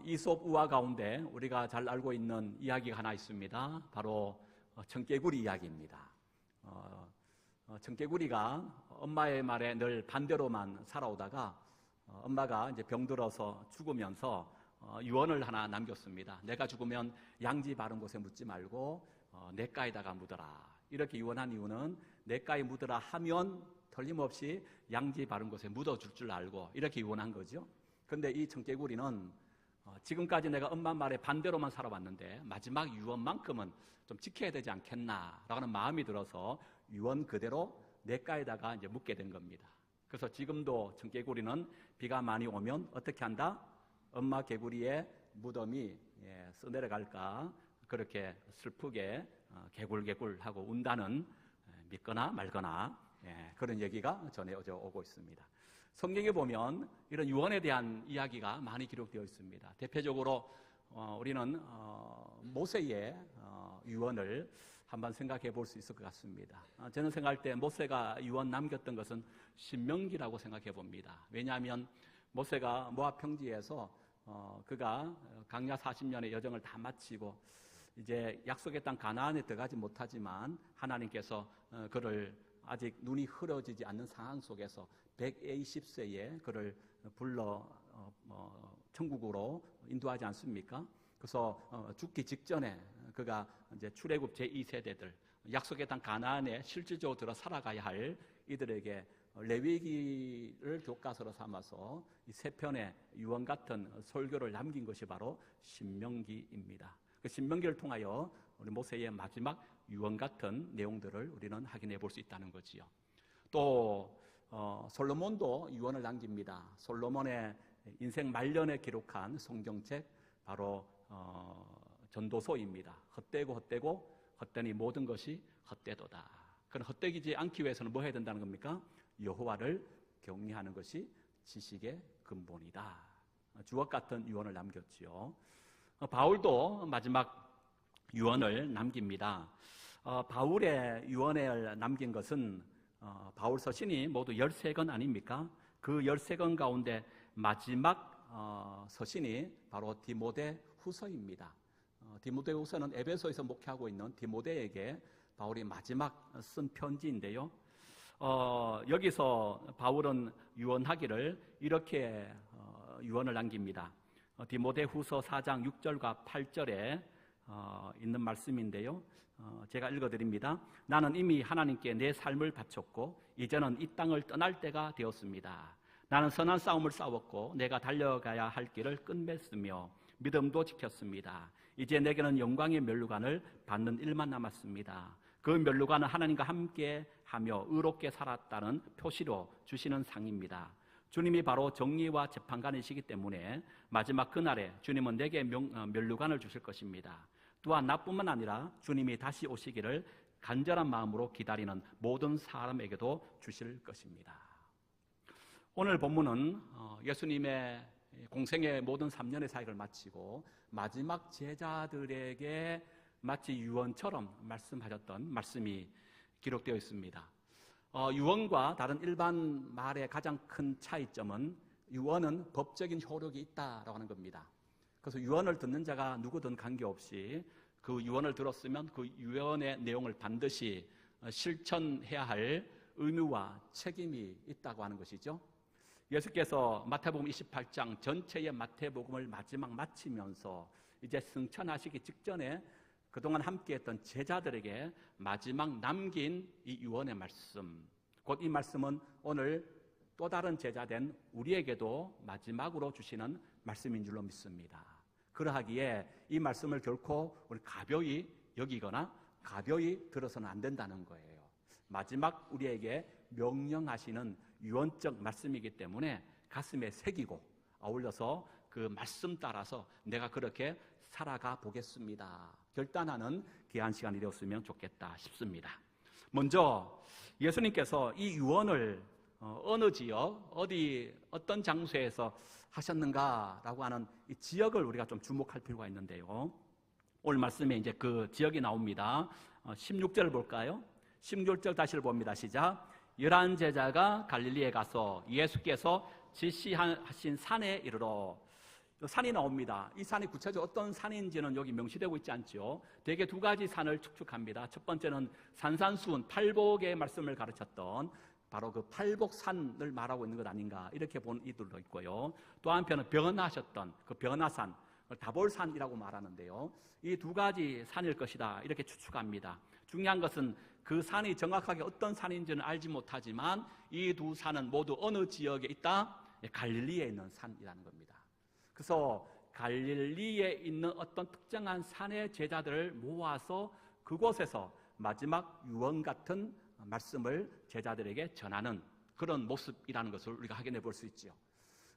이솝 우화 가운데 우리가 잘 알고 있는 이야기가 하나 있습니다. 바로 청개구리 이야기입니다. 청개구리가 엄마의 말에 늘 반대로만 살아오다가 엄마가 이제 병들어서 죽으면서 유언을 하나 남겼습니다. 내가 죽으면 양지 바른 곳에 묻지 말고 냇가에다가 묻어라. 이렇게 유언한 이유는 냇가에 묻어라 하면 틀림없이 양지 바른 곳에 묻어줄 줄 알고 이렇게 유언한 거죠. 그런데 이 청개구리는 지금까지 내가 엄마 말에 반대로만 살아왔는데 마지막 유언만큼은 좀 지켜야 되지 않겠나라고 하는 마음이 들어서 유언 그대로 냇가에다가 이제 묻게 된 겁니다. 그래서 지금도 청개구리는 비가 많이 오면 어떻게 한다? 엄마 개구리의 무덤이 써내려갈까 그렇게 슬프게 개굴개굴하고 운다는 믿거나 말거나 그런 얘기가 전해져 오고 있습니다. 성경에 보면 이런 유언에 대한 이야기가 많이 기록되어 있습니다. 대표적으로 우리는 모세의 유언을 한번 생각해 볼 수 있을 것 같습니다. 저는 생각할 때 모세가 유언 남겼던 것은 신명기라고 생각해 봅니다. 왜냐하면 모세가 모압 평지에서 그가 광야 40년의 여정을 다 마치고 이제 약속의 땅 가나안에 들어가지 못하지만 하나님께서 그를 아직 눈이 흐려지지 않는 상황 속에서 120세에 그를 불러 천국으로 인도하지 않습니까? 그래서 죽기 직전에 그가 이제 출애굽 제2세대들 약속의 땅 가나안에 실질적으로 들어 살아가야 할 이들에게 레위기를 교과서로 삼아서 이 세 편의 유언 같은 설교를 남긴 것이 바로 신명기입니다. 그 신명기를 통하여 우리 모세의 마지막 유언 같은 내용들을 우리는 확인해 볼 수 있다는 거지요. 또 솔로몬도 유언을 남깁니다. 솔로몬의 인생 말년에 기록한 성경책 바로 전도서입니다. 헛되고 헛되니 모든 것이 헛되도다. 그런 헛되지 않기 위해서는 뭐 해야 된다는 겁니까? 여호와를 경외하는 것이 지식의 근본이다. 주옥 같은 유언을 남겼지요. 바울도 마지막 유언을 남깁니다. 바울의 유언을 남긴 것은 바울 서신이 모두 13권 아닙니까? 그 13권 가운데 마지막 서신이 바로 디모데 후서입니다. 디모데 후서는 에베소에서 목회하고 있는 디모데에게 바울이 마지막 쓴 편지인데요. 여기서 바울은 유언하기를 이렇게 유언을 남깁니다. 디모데 후서 4장 6절과 8절에 있는 말씀인데요. 제가 읽어드립니다. 나는 이미 하나님께 내 삶을 바쳤고 이제는 이 땅을 떠날 때가 되었습니다. 나는 선한 싸움을 싸웠고 내가 달려가야 할 길을 끝맺으며 믿음도 지켰습니다. 이제 내게는 영광의 면류관을 받는 일만 남았습니다. 그 면류관은 하나님과 함께하며 의롭게 살았다는 표시로 주시는 상입니다. 주님이 바로 정의와 재판관이시기 때문에 마지막 그날에 주님은 내게 면류관을 주실 것입니다. 또한 나뿐만 아니라 주님이 다시 오시기를 간절한 마음으로 기다리는 모든 사람에게도 주실 것입니다. 오늘 본문은 예수님의 공생의 모든 3년의 사역을 마치고 마지막 제자들에게 마치 유언처럼 말씀하셨던 말씀이 기록되어 있습니다. 유언과 다른 일반 말의 가장 큰 차이점은 유언은 법적인 효력이 있다라고 하는 겁니다. 그래서 유언을 듣는 자가 누구든 관계없이 그 유언을 들었으면 그 유언의 내용을 반드시 실천해야 할 의무와 책임이 있다고 하는 것이죠. 예수께서 마태복음 28장 전체의 마태복음을 마지막 마치면서 이제 승천하시기 직전에 그동안 함께했던 제자들에게 마지막 남긴 이 유언의 말씀, 곧 이 말씀은 오늘 또 다른 제자된 우리에게도 마지막으로 주시는 말씀인 줄로 믿습니다. 그러하기에 이 말씀을 결코 우리 가벼이 여기거나 가벼이 들어서는 안 된다는 거예요. 마지막 우리에게 명령하시는 유언적 말씀이기 때문에 가슴에 새기고 아울러서 그 말씀 따라서 내가 그렇게 살아가 보겠습니다. 결단하는 귀한 시간이 되었으면 좋겠다 싶습니다. 먼저 예수님께서 이 유언을 어느 지역, 어떤 장소에서 하셨는가라고 하는 이 지역을 우리가 좀 주목할 필요가 있는데요. 오늘 말씀에 이제 그 지역이 나옵니다. 16절 볼까요? 16절 다시 봅니다. 시작. 11 제자가 갈릴리에 가서 예수께서 지시하신 산에 이르러 산이 나옵니다. 이 산이 구체적으로 어떤 산인지는 여기 명시되고 있지 않죠. 대개 두 가지 산을 축축합니다. 첫 번째는 산산수훈, 팔복의 말씀을 가르쳤던 바로 그 팔복산을 말하고 있는 것 아닌가 이렇게 본 이들도 있고요. 또 한편은 변화하셨던 그 변화산, 다볼산이라고 말하는데요. 이 두 가지 산일 것이다 이렇게 추측합니다. 중요한 것은 그 산이 정확하게 어떤 산인지는 알지 못하지만 이 두 산은 모두 어느 지역에 있다? 갈릴리에 있는 산이라는 겁니다. 그래서 갈릴리에 있는 어떤 특정한 산의 제자들을 모아서 그곳에서 마지막 유언 같은 말씀을 제자들에게 전하는 그런 모습이라는 것을 우리가 확인해 볼 수 있죠.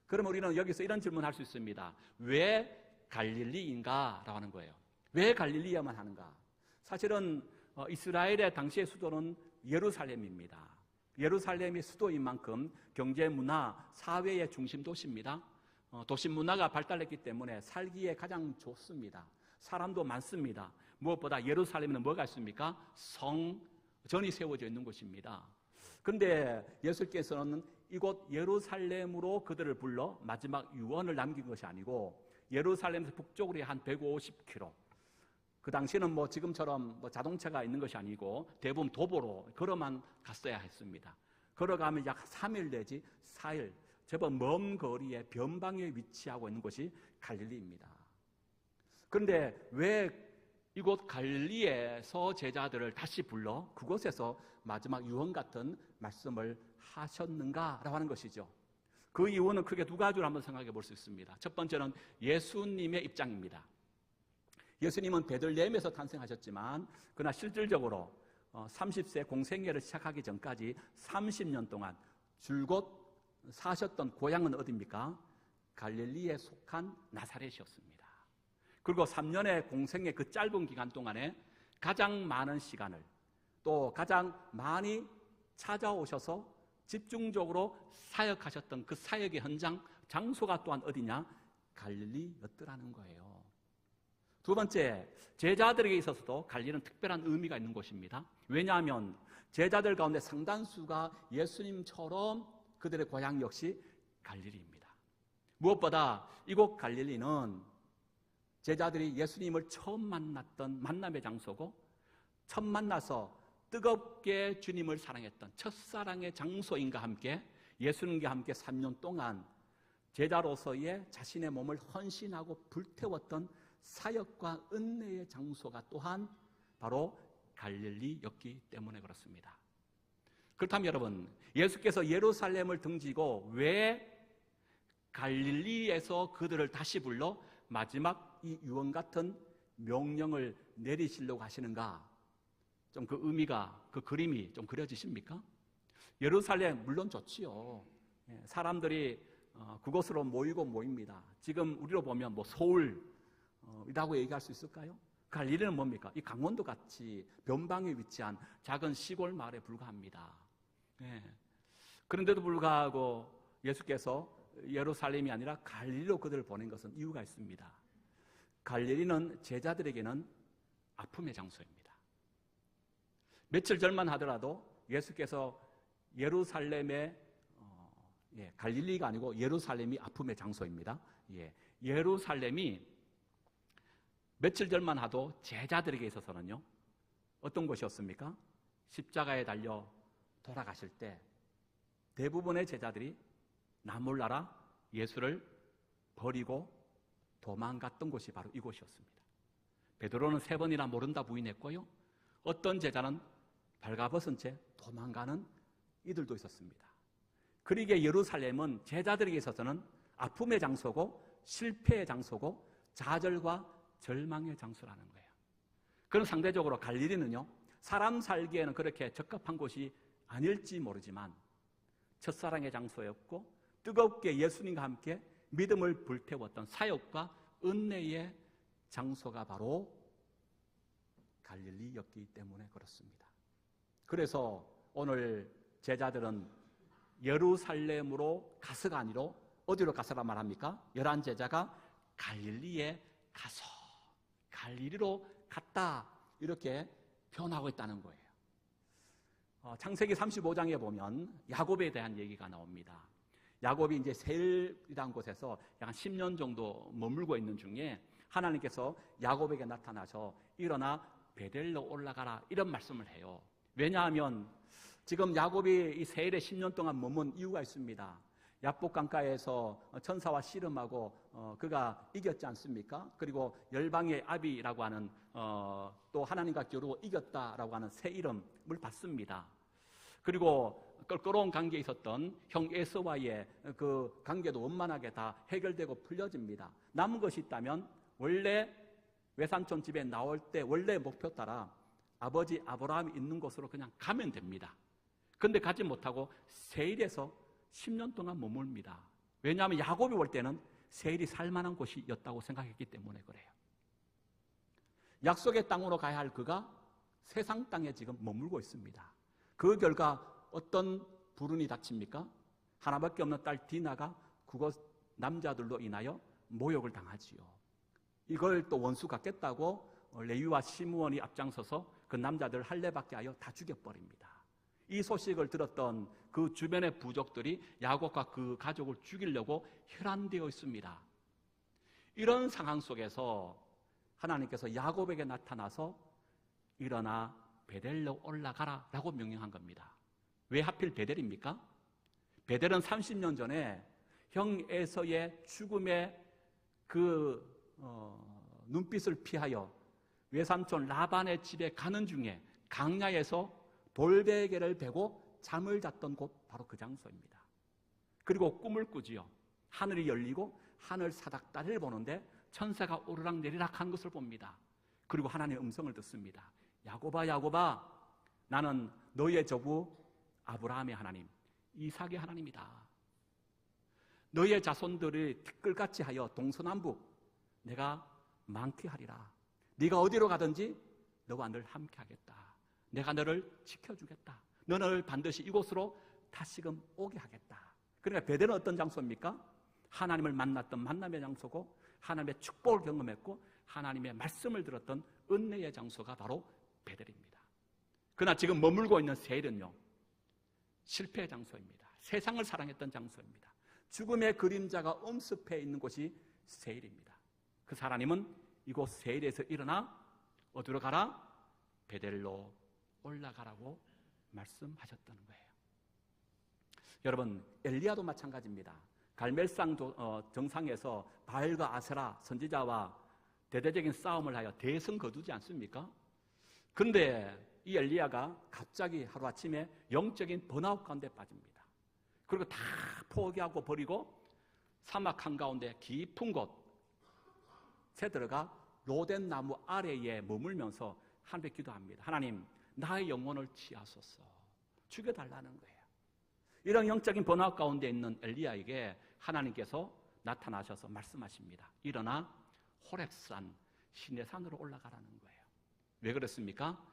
그럼 우리는 여기서 이런 질문을 할 수 있습니다. 왜 갈릴리인가? 라고 하는 거예요. 왜 갈릴리야만 하는가? 사실은 이스라엘의 당시의 수도는 예루살렘입니다. 예루살렘이 수도인 만큼 경제, 문화, 사회의 중심 도시입니다. 도시 문화가 발달했기 때문에 살기에 가장 좋습니다. 사람도 많습니다. 무엇보다 예루살렘에는 뭐가 있습니까? 성전이 세워져 있는 곳입니다. 그런데 예수께서는 이곳 예루살렘으로 그들을 불러 마지막 유언을 남긴 것이 아니고 예루살렘에서 북쪽으로 한 150km, 그 당시에는 지금처럼 자동차가 있는 것이 아니고 대부분 도보로 걸어만 갔어야 했습니다. 걸어가면 약 3일 내지 4일, 제법 먼 거리에 변방에 위치하고 있는 곳이 갈릴리입니다. 그런데 왜 이곳 갈릴리에서 제자들을 다시 불러 그곳에서 마지막 유언 같은 말씀을 하셨는가라고 하는 것이죠. 그 이유는 크게 두 가지로 한번 생각해 볼 수 있습니다. 첫 번째는 예수님의 입장입니다. 예수님은 베들레헴에서 탄생하셨지만 그러나 실질적으로 30세 공생애를 시작하기 전까지 30년 동안 줄곧 사셨던 고향은 어디입니까? 갈릴리에 속한 나사렛이었습니다. 그리고 3년의 공생의 그 짧은 기간 동안에 가장 많은 시간을 또 가장 많이 찾아오셔서 집중적으로 사역하셨던 그 사역의 현장, 장소가 또한 어디냐? 갈릴리였더라는 거예요. 두 번째, 제자들에게 있어서도 갈릴리는 특별한 의미가 있는 곳입니다. 왜냐하면 제자들 가운데 상당수가 예수님처럼 그들의 고향 역시 갈릴리입니다. 무엇보다 이곳 갈릴리는 제자들이 예수님을 처음 만났던 만남의 장소고 처음 만나서 뜨겁게 주님을 사랑했던 첫사랑의 장소인과 함께 예수님과 함께 3년 동안 제자로서의 자신의 몸을 헌신하고 불태웠던 사역과 은혜의 장소가 또한 바로 갈릴리였기 때문에 그렇습니다. 그렇다면 여러분, 예수께서 예루살렘을 등지고 왜 갈릴리에서 그들을 다시 불러 마지막 이 유언 같은 명령을 내리시려고 하시는가? 좀 그 의미가, 그 그림이 좀 그려지십니까? 예루살렘 물론 좋지요. 사람들이 그곳으로 모입니다. 지금 우리로 보면 서울이라고 얘기할 수 있을까요? 갈릴리는 뭡니까? 이 강원도 같이 변방에 위치한 작은 시골 마을에 불과합니다. 그런데도 불구하고 예수께서 예루살렘이 아니라 갈릴리로 그들을 보낸 것은 이유가 있습니다. 갈릴리는 제자들에게는 아픔의 장소입니다. 며칠 전만 하더라도 예수께서 예루살렘의 갈릴리가 아니고 예루살렘이 아픔의 장소입니다. 예루살렘이 며칠 전만 하도 제자들에게 있어서는요 어떤 곳이었습니까? 십자가에 달려 돌아가실 때 대부분의 제자들이 나 몰라라 예수를 버리고 도망갔던 곳이 바로 이곳이었습니다. 베드로는 3번이나 모른다 부인했고요. 어떤 제자는 발가벗은 채 도망가는 이들도 있었습니다. 그러기에 예루살렘은 제자들에게 있어서는 아픔의 장소고 실패의 장소고 좌절과 절망의 장소라는 거예요. 그럼 상대적으로 갈릴리는요 사람 살기에는 그렇게 적합한 곳이 아닐지 모르지만 첫사랑의 장소였고 뜨겁게 예수님과 함께 믿음을 불태웠던 사역과 은혜의 장소가 바로 갈릴리였기 때문에 그렇습니다. 그래서 오늘 제자들은 예루살렘으로 가서가 아니라 어디로 가서라 말합니까? 11제자가 갈릴리에 가서 갈릴리로 갔다 이렇게 표현하고 있다는 거예요. 창세기 35장에 보면 야곱에 대한 얘기가 나옵니다. 야곱이 이제 세일이라는 곳에서 약 10년 정도 머물고 있는 중에 하나님께서 야곱에게 나타나서 일어나 베델로 올라가라 이런 말씀을 해요. 왜냐하면 지금 야곱이 이 세일에 10년 동안 머문 이유가 있습니다. 야복 강가에서 천사와 씨름하고 그가 이겼지 않습니까? 그리고 열방의 아비라고 하는 또 하나님과 겨루고 이겼다라고 하는 새 이름을 받습니다. 그리고 껄끄러운 관계에 있었던 형 에서와의 그 관계도 원만하게 다 해결되고 풀려집니다. 남은 것이 있다면 원래 외삼촌 집에 나올 때 원래 목표 따라 아버지 아브라함이 있는 곳으로 그냥 가면 됩니다. 근데 가지 못하고 세일에서 10년 동안 머뭅니다. 왜냐하면 야곱이 올 때는 세일이 살만한 곳이었다고 생각했기 때문에 그래요. 약속의 땅으로 가야 할 그가 세상 땅에 지금 머물고 있습니다. 그 결과 어떤 불운이 닥칩니까? 하나밖에 없는 딸 디나가 그곳 남자들로 인하여 모욕을 당하지요. 이걸 또 원수 갚겠다고 레위와 시므온이 앞장서서 그 남자들 할례받게 하여 다 죽여버립니다. 이 소식을 들었던 그 주변의 부족들이 야곱과 그 가족을 죽이려고 혈안되어 있습니다. 이런 상황 속에서 하나님께서 야곱에게 나타나서 일어나 베델로 올라가라 라고 명령한 겁니다. 왜 하필 베델입니까? 베델은 30년 전에 형 에서의 죽음의 그 눈빛을 피하여 외삼촌 라반의 집에 가는 중에 강야에서 돌베개를 베고 잠을 잤던 곳 바로 그 장소입니다. 그리고 꿈을 꾸지요. 하늘이 열리고 하늘 사닥다리를 보는데 천사가 오르락 내리락 한 것을 봅니다. 그리고 하나님의 음성을 듣습니다. 야곱아 야곱아, 나는 너의 조부 아브라함의 하나님 이삭의 하나님이다. 너의 자손들이 티끌같이 하여 동서남북 내가 많게 하리라. 네가 어디로 가든지 너와 늘 함께 하겠다. 내가 너를 지켜주겠다. 너를 반드시 이곳으로 다시금 오게 하겠다. 그러니까 베델은 어떤 장소입니까? 하나님을 만났던 만남의 장소고 하나님의 축복을 경험했고 하나님의 말씀을 들었던 은혜의 장소가 바로 베델입니다. 그러나 지금 머물고 있는 세일은요, 실패의 장소입니다. 세상을 사랑했던 장소입니다. 죽음의 그림자가 엄습해 있는 곳이 세일입니다. 그 하나님은 이곳 세일에서 일어나 어디로 가라? 베델로 올라가라고 말씀하셨다는 거예요. 여러분, 엘리야도 마찬가지입니다. 갈멜산 정상에서 바알과 아세라 선지자와 대대적인 싸움을 하여 대승 거두지 않습니까? 그런데 이 엘리야가 갑자기 하루아침에 영적인 번아웃 가운데 빠집니다. 그리고 다 포기하고 버리고 사막 한가운데 깊은 곳에 들어가 로덴 나무 아래에 머물면서 하나님께 기도합니다. 하나님, 나의 영혼을 취하소서. 죽여달라는 거예요. 이런 영적인 번아웃 가운데 있는 엘리야에게 하나님께서 나타나셔서 말씀하십니다. 일어나 호렙산 시내산으로 올라가라는 거예요. 왜 그렇습니까?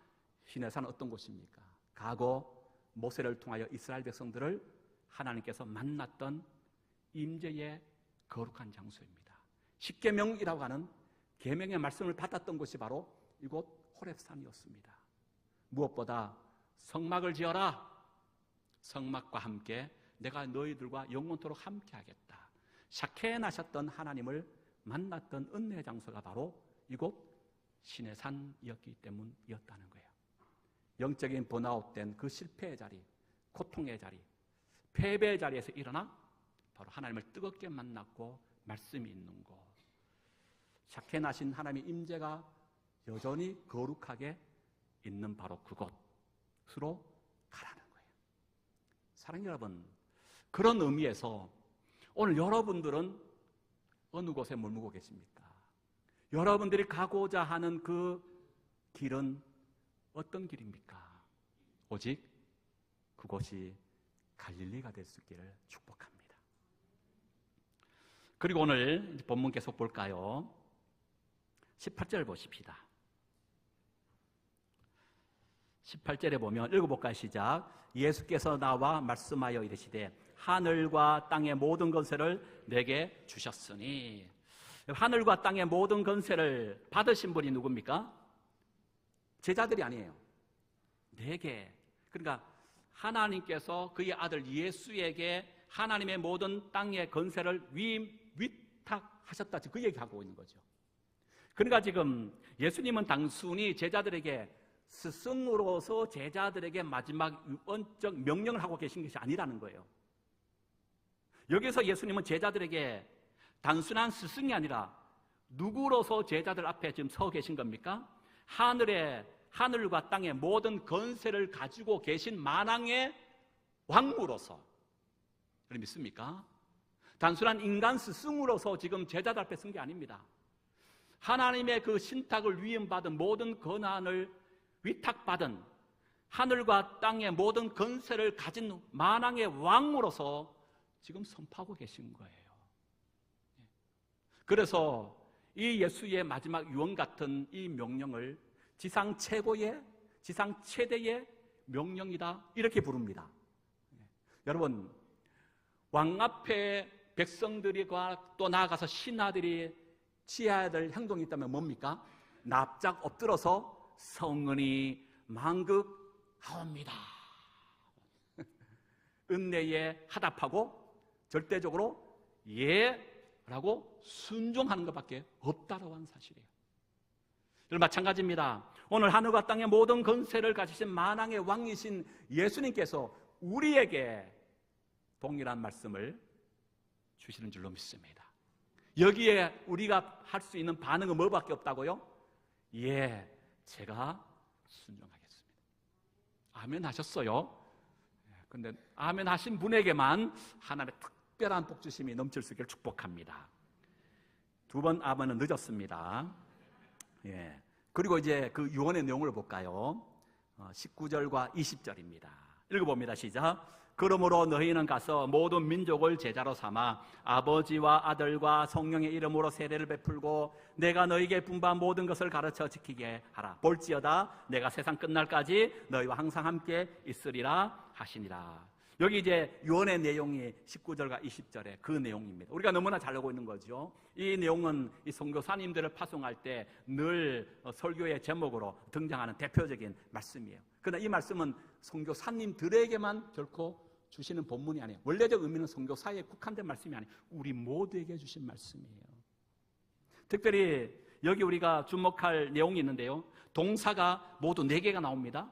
시내산은 어떤 곳입니까? 과거 모세를 통하여 이스라엘 백성들을 하나님께서 만났던 임재의 거룩한 장소입니다. 십계명이라고 하는 계명의 말씀을 받았던 곳이 바로 이곳 호렙산이었습니다. 무엇보다 성막을 지어라. 성막과 함께 내가 너희들과 영원토록 함께 하겠다. 샤케나셨던 하나님을 만났던 은혜의 장소가 바로 이곳 시내산이었기 때문이었다는 거예요. 영적인 번아웃된 그 실패의 자리, 고통의 자리, 패배의 자리에서 일어나 바로 하나님을 뜨겁게 만났고 말씀이 있는 곳, 샤케나신 하나님의 임재가 여전히 거룩하게 있는 바로 그곳으로 가라는 거예요. 사랑하는 여러분, 그런 의미에서 오늘 여러분들은 어느 곳에 머물고 계십니까? 여러분들이 가고자 하는 그 길은 어떤 길입니까? 오직 그곳이 갈릴리가 될 수 있기를 축복합니다. 그리고 오늘 본문 계속 볼까요? 18절 보십시다. 18절에 보면 읽어볼까요? 시작. 예수께서 나와 말씀하여 이르시되 하늘과 땅의 모든 권세를 내게 주셨으니. 하늘과 땅의 모든 권세를 받으신 분이 누굽니까? 제자들이 아니에요. 내게. 그러니까 하나님께서 그의 아들 예수에게 하나님의 모든 땅의 건세를 위탁하셨다. 그 얘기하고 있는 거죠. 그러니까 지금 예수님은 단순히 제자들에게 스승으로서 제자들에게 마지막 유언적 명령을 하고 계신 것이 아니라는 거예요. 여기서 예수님은 제자들에게 단순한 스승이 아니라 누구로서 제자들 앞에 지금 서 계신 겁니까? 하늘과 땅의 모든 건세를 가지고 계신 만왕의 왕으로서. 믿습니까? 단순한 인간 스승으로서 지금 제자들 앞에 선 게 아닙니다. 하나님의 그 신탁을 위임받은 모든 권한을 위탁받은 하늘과 땅의 모든 건세를 가진 만왕의 왕으로서 지금 선포하고 계신 거예요. 그래서 이 예수의 마지막 유언 같은 이 명령을 지상 최고의, 지상 최대의 명령이다, 이렇게 부릅니다. 여러분, 왕 앞에 백성들과 또 나아가서 신하들이 취해야 될 행동이 있다면 뭡니까? 납작 엎드러서 성은이 만극하옵니다. 은혜에 하답하고 절대적으로 예라고 순종하는 것밖에 없다라고 하는 사실이에요. 마찬가지입니다. 오늘 하늘과 땅의 모든 건세를 가지신 만왕의 왕이신 예수님께서 우리에게 동일한 말씀을 주시는 줄로 믿습니다. 여기에 우리가 할 수 있는 반응은 뭐밖에 없다고요? 예, 제가 순종하겠습니다. 아멘 하셨어요? 근데 아멘 하신 분에게만 하나님의 특별한 복주심이 넘칠 수 있기를 축복합니다. 두 번 아멘은 늦었습니다. 예. 그리고 이제 그 유언의 내용을 볼까요? 19절과 20절입니다. 읽어봅니다. 시작. 그러므로 너희는 가서 모든 민족을 제자로 삼아 아버지와 아들과 성령의 이름으로 세례를 베풀고 내가 너희에게 분부한 모든 것을 가르쳐 지키게 하라. 볼지어다 내가 세상 끝날까지 너희와 항상 함께 있으리라 하시니라. 여기 이제 유언의 내용이 19절과 20절의 그 내용입니다. 우리가 너무나 잘 알고 있는 거죠. 이 내용은 이 선교사님들을 파송할 때 늘 설교의 제목으로 등장하는 대표적인 말씀이에요. 그러나 이 말씀은 선교사님들에게만 결코 주시는 본문이 아니에요. 원래적 의미는 선교사에 국한된 말씀이 아니에요. 우리 모두에게 주신 말씀이에요. 특별히 여기 우리가 주목할 내용이 있는데요. 동사가 모두 4개가 나옵니다.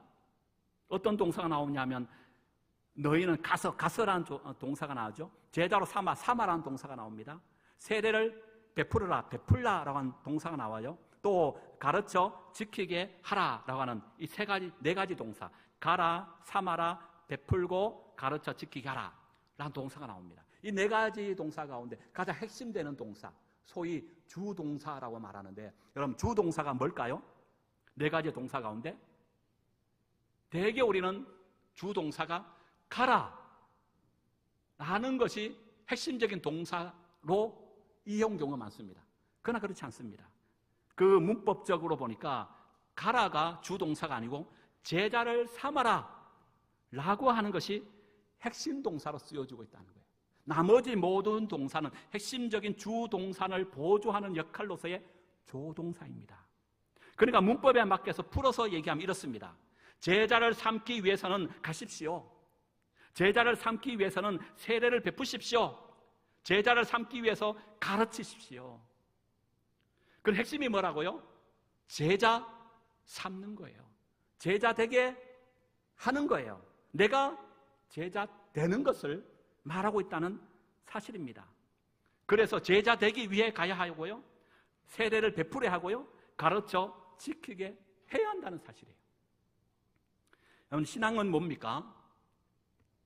어떤 동사가 나오냐면 너희는 가서라는 동사가 나오죠. 제자로 삼아라는 동사가 나옵니다. 세례를 베풀어라, 베풀라라고 하는 동사가 나와요. 또 가르쳐 지키게 하라라고 하는 이 네 가지 동사, 가라, 삼아라, 베풀고 가르쳐 지키게 하라 라는 동사가 나옵니다. 이 4가지 동사 가운데 가장 핵심되는 동사, 소위 주동사라고 말하는데, 여러분 주동사가 뭘까요? 4가지 동사 가운데 대개 우리는 주동사가 가라 라는 것이 핵심적인 동사로 이용 경우가 많습니다. 그러나 그렇지 않습니다. 그 문법적으로 보니까 가라가 주동사가 아니고 제자를 삼아라 라고 하는 것이 핵심 동사로 쓰여지고 있다는 거예요. 나머지 모든 동사는 핵심적인 주동사를 보조하는 역할로서의 조동사입니다. 그러니까 문법에 맡겨서 풀어서 얘기하면 이렇습니다. 제자를 삼기 위해서는 가십시오. 제자를 삼기 위해서는 세례를 베푸십시오. 제자를 삼기 위해서 가르치십시오. 그 핵심이 뭐라고요? 제자 삼는 거예요. 제자 되게 하는 거예요. 내가 제자 되는 것을 말하고 있다는 사실입니다. 그래서 제자 되기 위해 가야 하고요, 세례를 베풀어야 하고요, 가르쳐 지키게 해야 한다는 사실이에요. 여러분, 신앙은 뭡니까?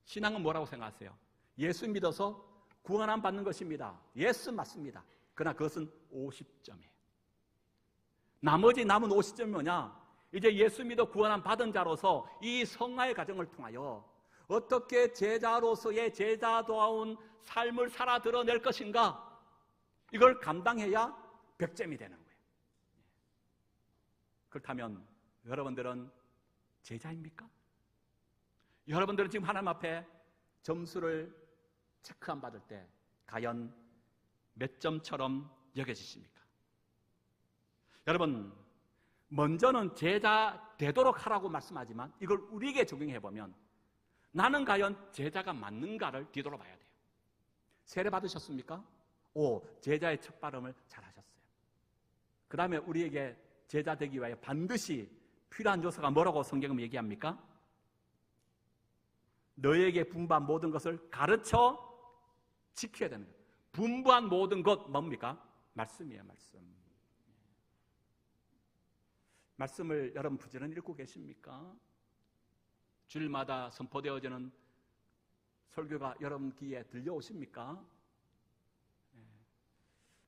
신앙은 뭐라고 생각하세요? 예수 믿어서 구원함 받는 것입니다. 예수 맞습니다. 그러나 그것은 50점이에요. 나머지 남은 50점이 뭐냐? 이제 예수 믿어 구원함 받은 자로서 이 성화의 과정을 통하여 어떻게 제자로서의 제자다운 삶을 살아 드러낼 것인가? 이걸 감당해야 100점이 되는 거예요. 그렇다면 여러분들은 제자입니까? 여러분들은 지금 하나님 앞에 점수를 체크 안 받을 때 과연 몇 점처럼 여겨지십니까? 여러분, 먼저는 제자 되도록 하라고 말씀하지만 이걸 우리에게 적용해 보면 나는 과연 제자가 맞는가를 뒤돌아봐야 돼요. 세례 받으셨습니까? 제자의 첫 발음을 잘하셨어요. 그 다음에 우리에게 제자 되기 위하여 반드시 필요한 요소가 뭐라고 성경은 얘기합니까? 너에게 분부한 모든 것을 가르쳐 지켜야 되는 거예요. 분부한 모든 것 뭡니까? 말씀이에요. 말씀을 여러분 부지런히 읽고 계십니까? 주일마다 선포되어지는 설교가 여러분 귀에 들려오십니까?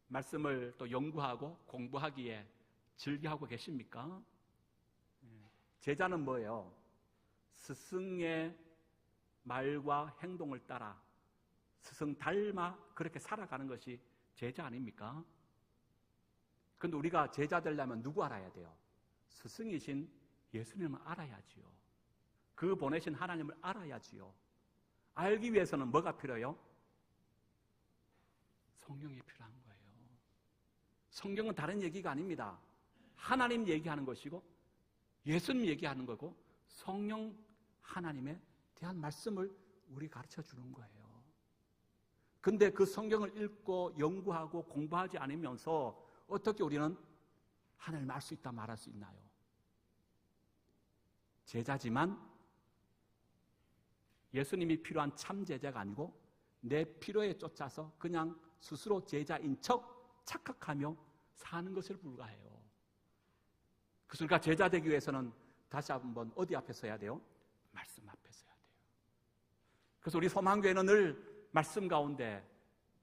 말씀을 또 연구하고 공부하기에 즐겨하고 계십니까? 제자는 뭐예요? 스승의 말과 행동을 따라 스승 닮아 그렇게 살아가는 것이 제자 아닙니까? 그런데 우리가 제자 되려면 누구 알아야 돼요? 스승이신 예수님을 알아야지요. 그 보내신 하나님을 알아야지요. 알기 위해서는 뭐가 필요해요? 성경이 필요한 거예요. 성경은 다른 얘기가 아닙니다. 하나님 얘기하는 것이고 예수님 얘기하는 거고 성령 하나님에 대한 말씀을 우리 가르쳐 주는 거예요. 근데 그 성경을 읽고 연구하고 공부하지 않으면서 어떻게 우리는 하나님을 알 수 있다 말할 수 있나요? 제자지만 예수님이 필요한 참 제자가 아니고 내 필요에 쫓아서 그냥 스스로 제자인 척 착각하며 사는 것을 불과해요. 그래서 우리가 제자 되기 위해서는 다시 한번 어디 앞에 서야 돼요? 말씀 앞에 서야 돼요. 그래서 우리 소망교회는 늘 말씀 가운데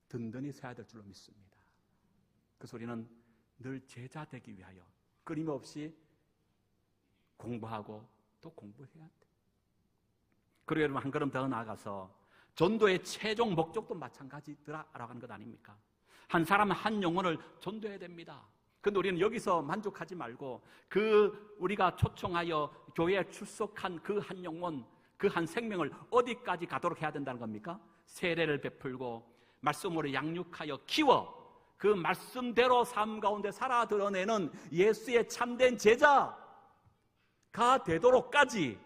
든든히 서야 될 줄로 믿습니다. 그래서 우리는 늘 제자 되기 위하여 끊임없이 공부하고 또 공부해야 돼. 그리고 여러분 한 걸음 더 나아가서 전도의 최종 목적도 마찬가지더라라고 하는 것 아닙니까? 한 사람 한 영혼을 전도해야 됩니다. 그런데 우리는 여기서 만족하지 말고 우리가 초청하여 교회에 출석한 그 한 영혼, 그 한 생명을 어디까지 가도록 해야 된다는 겁니까? 세례를 베풀고 말씀으로 양육하여 키워 그 말씀대로 삶 가운데 살아 드러내는 예수의 참된 제자가 되도록까지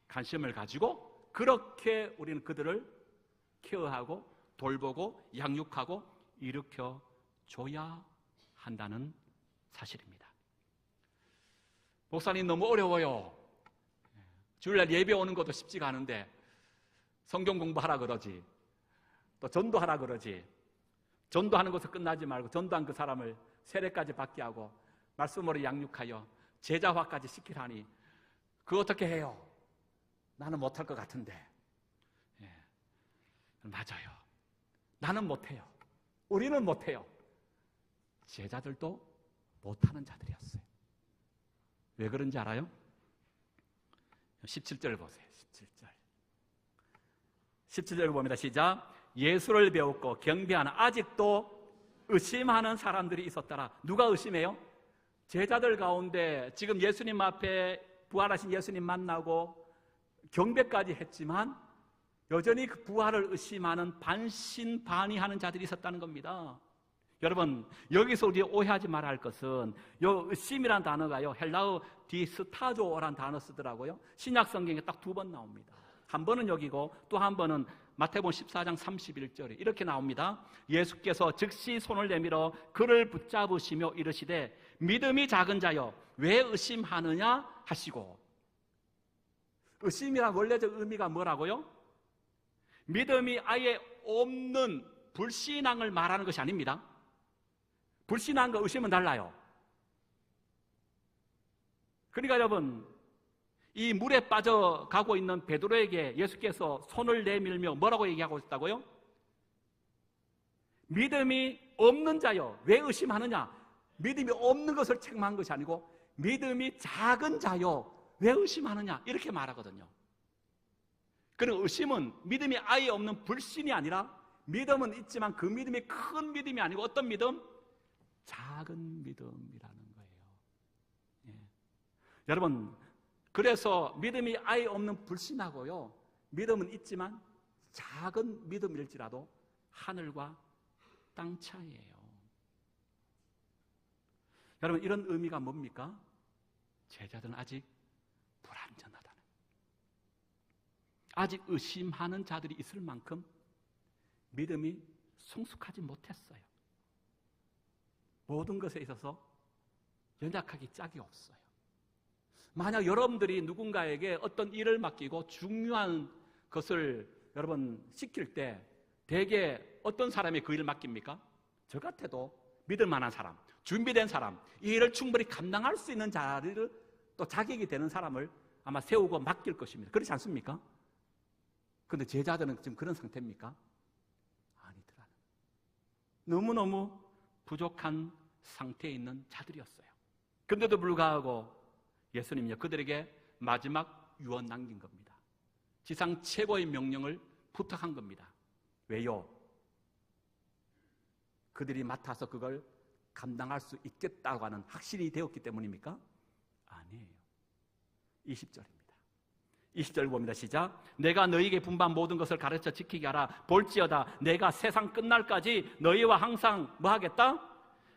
관심을 가지고 그렇게 우리는 그들을 케어하고 돌보고 양육하고 일으켜 줘야 한다는 사실입니다. 목사님 너무 어려워요. 주일날 예배 오는 것도 쉽지가 않은데 성경 공부하라 그러지, 또 전도하라 그러지. 전도하는 것을 끝나지 말고 전도한 그 사람을 세례까지 받게 하고 말씀으로 양육하여 제자화까지 시키라니 그거 어떻게 해요? 나는 못할 것 같은데. 맞아요. 나는 못해요. 우리는 못해요. 제자들도 못하는 자들이었어요. 왜 그런지 알아요? 17절 보세요. 17절 봅니다. 시작. 예수를 배웠고 경배하는 아직도 의심하는 사람들이 있었더라. 누가 의심해요? 제자들 가운데 지금 예수님 앞에 부활하신 예수님 만나고 경배까지 했지만 여전히 그 부활을 의심하는 반신반의하는 자들이 있었다는 겁니다. 여러분 여기서 우리 오해하지 말아야 할 것은 요 의심이란 단어가요 헬라어 디스타조라는 단어 쓰더라고요. 신약 성경에 딱 2번 나옵니다. 한 번은 여기고 또 한 번은 마태복음 14장 31절에 이렇게 나옵니다. 예수께서 즉시 손을 내밀어 그를 붙잡으시며 이르시되 믿음이 작은 자여 왜 의심하느냐 하시고. 의심이란 원래적 의미가 뭐라고요? 믿음이 아예 없는 불신앙을 말하는 것이 아닙니다. 불신앙과 의심은 달라요. 그러니까 여러분 이 물에 빠져가고 있는 베드로에게 예수께서 손을 내밀며 뭐라고 얘기하고 있다고요? 믿음이 없는 자여 왜 의심하느냐? 믿음이 없는 것을 책망한 것이 아니고 믿음이 작은 자여 왜 의심하느냐? 이렇게 말하거든요. 그리고 의심은 믿음이 아예 없는 불신이 아니라 믿음은 있지만 그 믿음이 큰 믿음이 아니고 어떤 믿음? 작은 믿음이라는 거예요. 여러분 그래서 믿음이 아예 없는 불신하고요 믿음은 있지만 작은 믿음일지라도 하늘과 땅 차이예요. 여러분 이런 의미가 뭡니까? 제자들은 아직 불완전하다는, 아직 의심하는 자들이 있을 만큼 믿음이 성숙하지 못했어요. 모든 것에 있어서 연약하기 짝이 없어요. 만약 여러분들이 누군가에게 어떤 일을 맡기고 중요한 것을 여러분 시킬 때 대개 어떤 사람이 그 일을 맡깁니까? 저 같아도 믿을 만한 사람, 준비된 사람, 이 일을 충분히 감당할 수 있는 자리를 또 자격이 되는 사람을 아마 세우고 맡길 것입니다. 그렇지 않습니까? 그런데 제자들은 지금 그런 상태입니까? 아니더라. 너무너무 부족한 상태에 있는 자들이었어요. 그런데도 불구하고 예수님은요, 그들에게 마지막 유언 남긴 겁니다. 지상 최고의 명령을 부탁한 겁니다. 왜요? 그들이 맡아서 그걸 감당할 수 있겠다고 하는 확신이 되었기 때문입니까? 아니에요. 20절입니다. 20절 봅니다. 시작. 내가 너희에게 분반 모든 것을 가르쳐 지키게 하라. 볼지어다 내가 세상 끝날까지 너희와 항상 뭐 하겠다?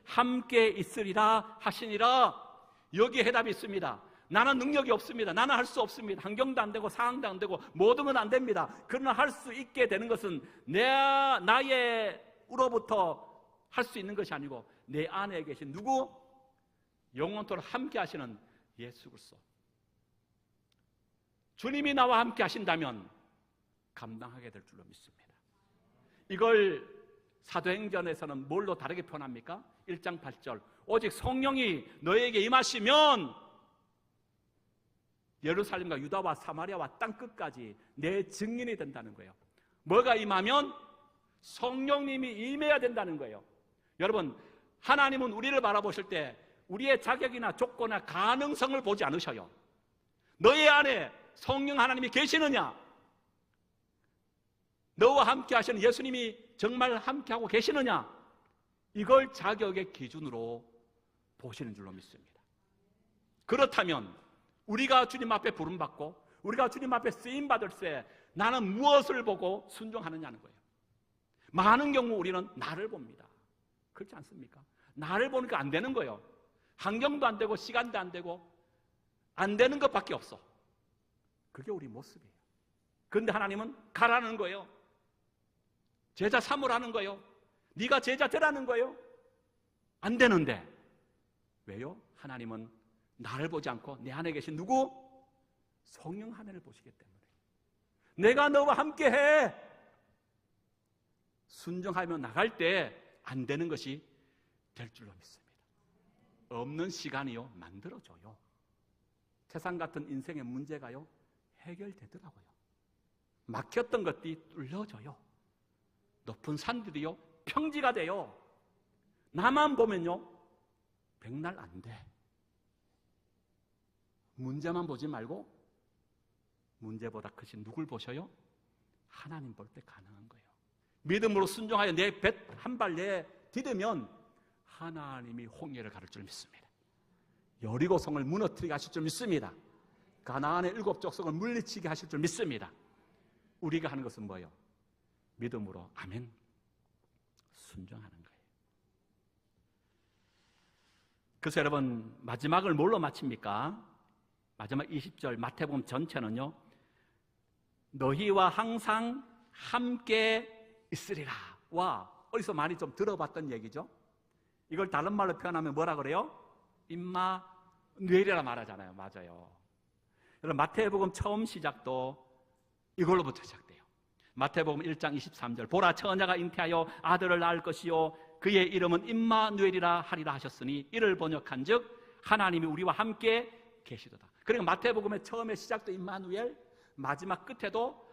함께 있으리라 하시니라. 여기에 해답이 있습니다. 나는 능력이 없습니다. 나는 할 수 없습니다. 환경도 안 되고 상황도 안 되고 모든 건 안 됩니다. 그러나 할 수 있게 되는 것은 나의 으로부터 할 수 있는 것이 아니고 내 안에 계신 누구? 영원토록 함께 하시는 예수 그리스도. 주님이 나와 함께 하신다면 감당하게 될 줄로 믿습니다. 이걸 사도행전에서는 뭘로 다르게 표현합니까? 1장 8절. 오직 성령이 너에게 임하시면 예루살렘과 유다와 사마리아와 땅 끝까지 내 증인이 된다는 거예요. 뭐가 임하면? 성령님이 임해야 된다는 거예요. 여러분, 하나님은 우리를 바라보실 때 우리의 자격이나 조건이나 가능성을 보지 않으셔요. 너의 안에 성령 하나님이 계시느냐? 너와 함께 하시는 예수님이 정말 함께하고 계시느냐? 이걸 자격의 기준으로 보시는 줄로 믿습니다. 그렇다면 우리가 주님 앞에 부름받고 우리가 주님 앞에 쓰임받을 때 나는 무엇을 보고 순종하느냐는 거예요. 많은 경우 우리는 나를 봅니다. 그렇지 않습니까? 나를 보니까 안 되는 거예요. 환경도 안 되고 시간도 안 되고 안 되는 것밖에 없어. 그게 우리 모습이에요. 그런데 하나님은 가라는 거예요. 제자 삼으라는 거예요. 네가 제자 되라는 거예요. 안 되는데 왜요? 하나님은 나를 보지 않고 내 안에 계신 누구? 성령 하나님을 보시기 때문에 내가 너와 함께해. 순종하며 나갈 때 안 되는 것이 될 줄로 믿습니다. 없는 시간이요 만들어줘요. 세상 같은 인생의 문제가요 해결되더라고요. 막혔던 것들이 뚫려져요. 높은 산들이요 평지가 돼요. 나만 보면요 백날 안 돼. 문제만 보지 말고 문제보다 크신 누굴 보셔요? 하나님 볼 때 가능한 거예요. 믿음으로 순종하여 내 뱃 한 발 내에 디디면 하나님이 홍해를 가를 줄 믿습니다. 여리고성을 무너뜨리게 하실 줄 믿습니다. 가나안의 7 족속을 물리치게 하실 줄 믿습니다. 우리가 하는 것은 뭐예요? 믿음으로 아멘 순종하는 거예요. 그래서 여러분 마지막을 뭘로 마칩니까? 마지막 20절 마태복음 전체는요 너희와 항상 함께 있으리라 와 어디서 많이 좀 들어봤던 얘기죠. 이걸 다른 말로 표현하면 뭐라 그래요? 임마누엘이라 말하잖아요. 맞아요. 여러분 마태복음 처음 시작도 이걸로부터 시작돼요. 마태복음 1장 23절 보라 처녀가 잉태하여 아들을 낳을 것이요 그의 이름은 임마누엘이라 하리라 하셨으니 이를 번역한 즉 하나님이 우리와 함께 계시도다. 그러니까 마태복음의 처음에 시작도 임마누엘 마지막 끝에도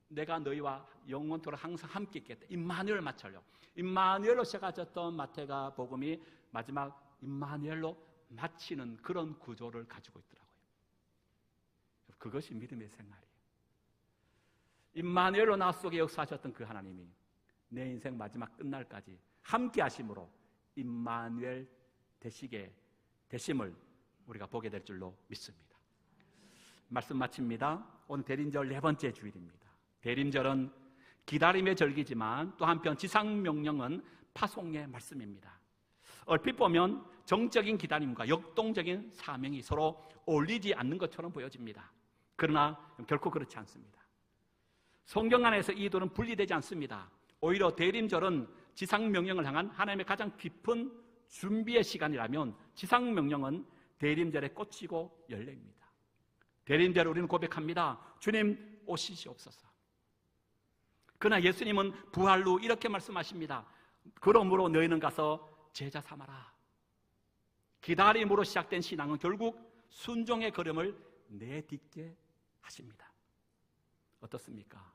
내가 너희와 영원토록 항상 함께 있겠다. 임마누엘 맞춰요. 임마누엘로 시작하셨던 마태가 복음이 마지막 임마누엘로 마치는 그런 구조를 가지고 있더라고요. 그것이 믿음의 생활이에요. 임마누엘로 나 속에 역사하셨던 그 하나님이 내 인생 마지막 끝날까지 함께 하심으로 임마누엘 되심을 우리가 보게 될 줄로 믿습니다. 말씀 마칩니다. 오늘 대림절 4번째 주일입니다. 대림절은 기다림의 절기지만 또 한편 지상명령은 파송의 말씀입니다. 얼핏 보면 정적인 기다림과 역동적인 사명이 서로 어울리지 않는 것처럼 보여집니다. 그러나 결코 그렇지 않습니다. 성경 안에서 이 둘은 분리되지 않습니다. 오히려 대림절은 지상명령을 향한 하나님의 가장 깊은 준비의 시간이라면 지상명령은 대림절에 꽂히고 열립니다. 대림절에 우리는 고백합니다. 주님 오시시옵소서. 그러나 예수님은 부활 후 이렇게 말씀하십니다. 그러므로 너희는 가서 제자 삼아라. 기다림으로 시작된 신앙은 결국 순종의 걸음을 내딛게 하십니다. 어떻습니까?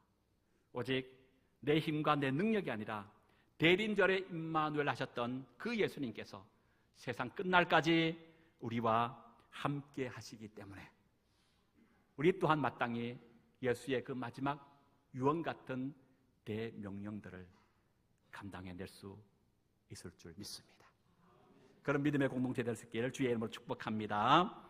오직 내 힘과 내 능력이 아니라 대림절에 임마누엘 하셨던 그 예수님께서 세상 끝날까지 우리와 함께 하시기 때문에 우리 또한 마땅히 예수의 그 마지막 유언 같은 대명령들을 감당해낼 수 있을 줄 믿습니다. 그런 믿음의 공동체 될 수 있기를 주의 이름으로 축복합니다.